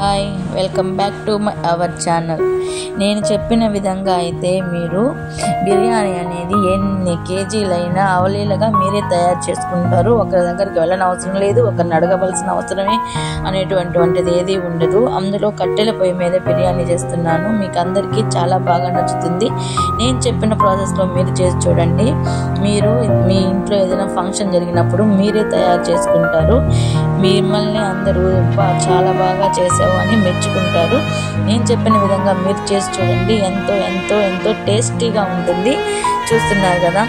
Hi, welcome back to our channel. నేను చెప్పిన విధంగా అయితే మీరు బిర్యానీ అనేది ఎన్ని కేజీలైనా అవలీలగా మీరే తయారు చేసుకుంటారు. ఒకరి దగ్గరికి వెళ్ళని అవసరం లేదు, ఒకరిని అడగవలసిన అవసరమే అనేటువంటిది ఏది ఉండదు. అందులో కట్టెల పొయ్యి మీద బిర్యానీ చేస్తున్నాను. మీకు అందరికీ చాలా బాగా నచ్చుతుంది. నేను చెప్పిన ప్రాసెస్లో మీరు చేసి చూడండి. మీరు మీ ఇంట్లో ఏదైనా ఫంక్షన్ జరిగినప్పుడు మీరే తయారు చేసుకుంటారు. మిమ్మల్ని అందరూ చాలా బాగా చేసావు అని మెచ్చుకుంటారు. నేను చెప్పిన విధంగా మీరు చేసి చూడండి. ఎంతో ఎంతో ఎంతో టేస్టీగా ఉంటుంది. చూస్తున్నారు కదా,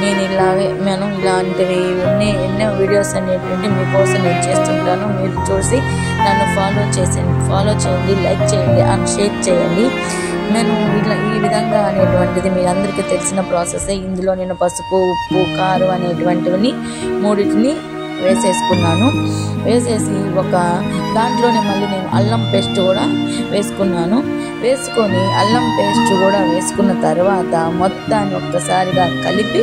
నేను ఇలాంటివి ఎన్నో వీడియోస్ అనేటువంటి మీకోసం నేను చేస్తుంటాను. మీరు చూసి నన్ను ఫాలో చేయండి, లైక్ చేయండి అండ్ షేర్ చేయండి. నేను ఈ విధంగా అనేటువంటిది మీ అందరికీ తెలిసిన ప్రాసెస్. ఇందులో నేను పసుపు, ఉప్పు, కారం అనేటువంటివి మూడింటిని వేసేసుకున్నాను. వేసేసి దాంట్లోనే మళ్ళీ నేను అల్లం పేస్ట్ కూడా వేసుకొని అల్లం పేస్ట్ కూడా వేసుకున్న తర్వాత మొత్తాన్ని ఒక్కసారిగా కలిపి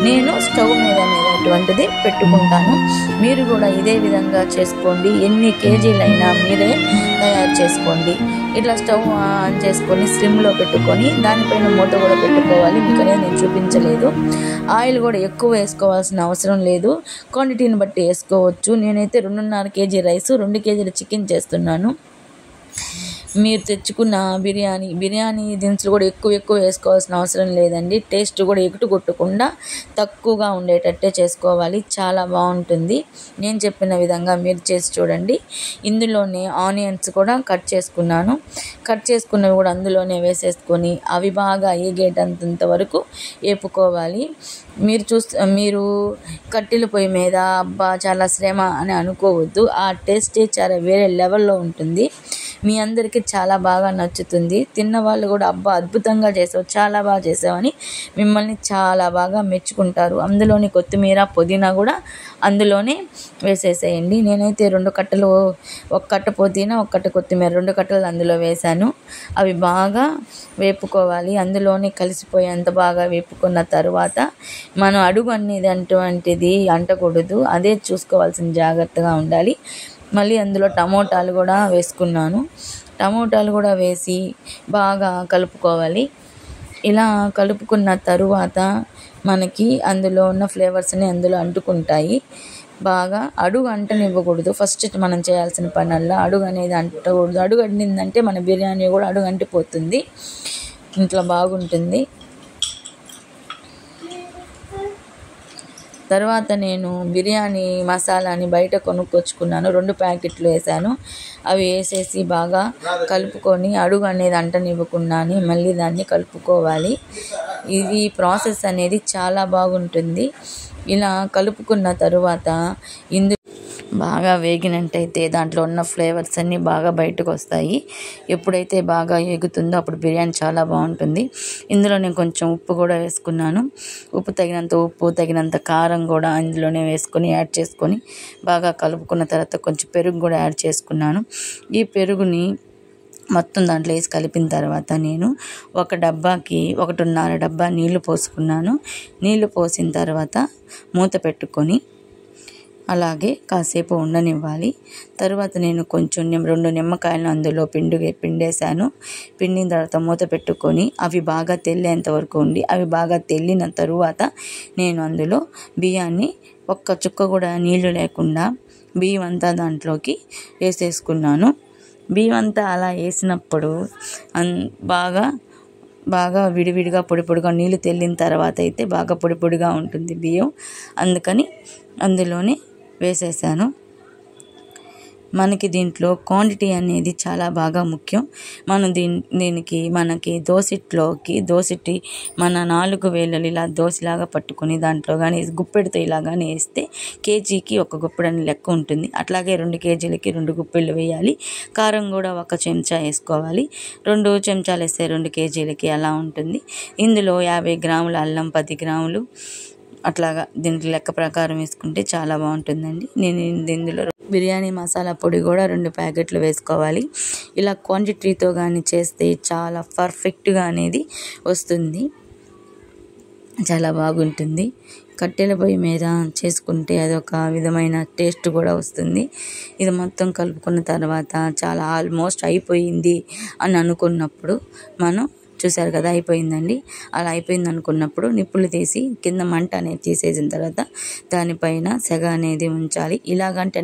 నేను స్టవ్ మీద అనేటువంటిది పెట్టుకుంటాను. మీరు కూడా ఇదే విధంగా చేసుకోండి. ఎన్ని కేజీలైనా మీరే తయారు చేసుకోండి. ఇట్లా స్టవ్ ఆన్ చేసుకొని స్లిమ్లో పెట్టుకొని దానిపైన మూత కూడా పెట్టుకోవాలి. మీకు అనేది నేను చూపించలేదు. ఆయిల్ కూడా ఎక్కువ వేసుకోవాల్సిన అవసరం లేదు, క్వాంటిటీని బట్టి వేసుకోవచ్చు. నేనైతే 2.5 కేజీ రైస్, 2 కేజీల చికెన్ చేస్తున్నాను. మీరు తెచ్చుకున్న బిర్యానీ దినుసులు కూడా ఎక్కువ వేసుకోవాల్సిన అవసరం లేదండి. టేస్ట్ కూడా ఎగుటు కొట్టకుండా తక్కువగా ఉండేటట్టే చేసుకోవాలి. చాలా బాగుంటుంది. నేను చెప్పిన విధంగా మీరు చేసి చూడండి. ఇందులోనే ఆనియన్స్ కూడా కట్ చేసుకున్నవి కూడా అందులోనే వేసేసుకొని అవి బాగా ఏగేటంత వరకు వేపుకోవాలి. మీరు కట్టెల పొయ్యి మీద చాలా శ్రమ అని అనుకోవద్దు. ఆ టేస్టే చాలా వేరే లెవెల్లో ఉంటుంది. మీ అందరికీ చాలా బాగా నచ్చుతుంది. తిన్న వాళ్ళు కూడా అద్భుతంగా చేసావు, చాలా బాగా చేసావని మిమ్మల్ని చాలా బాగా మెచ్చుకుంటారు. అందులోని కొత్తిమీర, పుదీనా కూడా అందులోనే వేసేసేయండి. నేనైతే 2 కట్టలు, 1 కట్ట పుదీనా, 1 కట్ట కొత్తిమీర, 2 కట్టలు అందులో వేశాను. అవి బాగా వేపుకోవాలి. అందులోనే కలిసిపోయేంత బాగా వేపుకున్న తర్వాత మనం అడుగు అనేటువంటిది అంటకూడదు. అదే చూసుకోవాల్సిన జాగ్రత్తగా ఉండాలి. మళ్ళీ అందులో టమోటాలు కూడా వేసుకున్నాను. టమోటాలు కూడా వేసి బాగా కలుపుకోవాలి. ఇలా కలుపుకున్న తరువాత మనకి అందులో ఉన్న ఫ్లేవర్స్ని అందులో అంటుకుంటాయి. బాగా అడుగు అంటనివ్వకూడదు. ఫస్ట్ మనం చేయాల్సిన పనల్లా అడుగు అనేది అంటకూడదు. అడుగు అంటిందంటే మన బిర్యానీ కూడా అడుగు అంటిపోతుంది. ఇంట్లో బాగుంటుంది. తర్వాత నేను బిర్యానీ మసాలాని బయట కొనుక్కొచ్చుకున్నాను. 2 ప్యాకెట్లు వేసాను. అవి వేసేసి బాగా కలుపుకొని అడుగు అనేది అంటనివ్వకుండానే మళ్ళీ దాన్ని కలుపుకోవాలి. ఇది ప్రాసెస్ అనేది చాలా బాగుంటుంది. ఇలా కలుపుకున్న తరువాత బాగా వేగినట్టయితే దాంట్లో ఉన్న ఫ్లేవర్స్ అన్నీ బాగా బయటకు వస్తాయి. ఎప్పుడైతే బాగా వేగుతుందో అప్పుడు బిర్యానీ చాలా బాగుంటుంది. ఇందులో నేను కొంచెం ఉప్పు కూడా వేసుకున్నాను. తగినంత ఉప్పు, తగినంత కారం కూడా ఇందులోనే యాడ్ చేసుకొని బాగా కలుపుకున్న తర్వాత కొంచెం పెరుగు కూడా యాడ్ చేసుకున్నాను. ఈ పెరుగుని మొత్తం దాంట్లో వేసి కలిపిన తర్వాత నేను 1 డబ్బాకి 1.5 డబ్బా నీళ్లు పోసుకున్నాను. నీళ్లు పోసిన తర్వాత మూత పెట్టుకొని అలాగే కాసేపు ఉండనివ్వాలి. తర్వాత నేను కొంచెం 2 నిమ్మకాయలను అందులో పిండేశాను. పిండిన తర్వాత మూత పెట్టుకొని అవి బాగా తెల్లేంత వరకు ఉండి, అవి బాగా తెల్లిన తరువాత నేను అందులో బియ్యాన్ని ఒక్క చుక్క కూడా నీళ్లు లేకుండా బియ్యం అంతా దాంట్లోకి వేసేసుకున్నాను. బియ్యం అంతా అలా వేసినప్పుడు బాగా విడివిడిగా పొడిగా నీళ్లు తెల్లిన తర్వాత అయితే బాగా పొడిగా ఉంటుంది బియ్యం. అందుకని అందులోనే వేసేసాను. మనకి దీంట్లో క్వాంటిటీ అనేది చాలా బాగా ముఖ్యం. మనం మనకి దోసిటి మన 4 వేలలు ఇలా దోశలాగా పట్టుకొని దాంట్లో కానీ గుప్పెడితో ఇలాగానే వేస్తే కేజీకి 1 గుప్పెడని లెక్క ఉంటుంది. అట్లాగే 2 కేజీలకి 2 గుప్పెళ్ళు వేయాలి. కారం కూడా 1 చెంచా వేసుకోవాలి. 2 చెంచాలు వేస్తే 2 కేజీలకి అలా ఉంటుంది. ఇందులో 50 గ్రాముల అల్లం, 10 గ్రాములు అట్లాగా దీంట్లో లెక్క ప్రకారం వేసుకుంటే చాలా బాగుంటుందండి. నేను ఇందులో బిర్యానీ మసాలా పొడి కూడా 2 ప్యాకెట్లు వేసుకోవాలి. ఇలా క్వాంటిటీతో కానీ చేస్తే చాలా పర్ఫెక్ట్గా అనేది వస్తుంది. చాలా బాగుంటుంది. కట్టెల పొయ్యి మీద చేసుకుంటే అదొక విధమైన టేస్ట్ కూడా వస్తుంది. ఇది మొత్తం కలుపుకున్న తర్వాత చాలా ఆల్మోస్ట్ అయిపోయింది అని అనుకున్నప్పుడు మనం చూసారు కదా అయిపోయిందండి. అలా అయిపోయింది అనుకున్నప్పుడు నిప్పులు తీసి కింద మంట అనేది తీసేసిన తర్వాత దానిపైన సెగ అనేది ఉంచాలి. ఇలాగంటే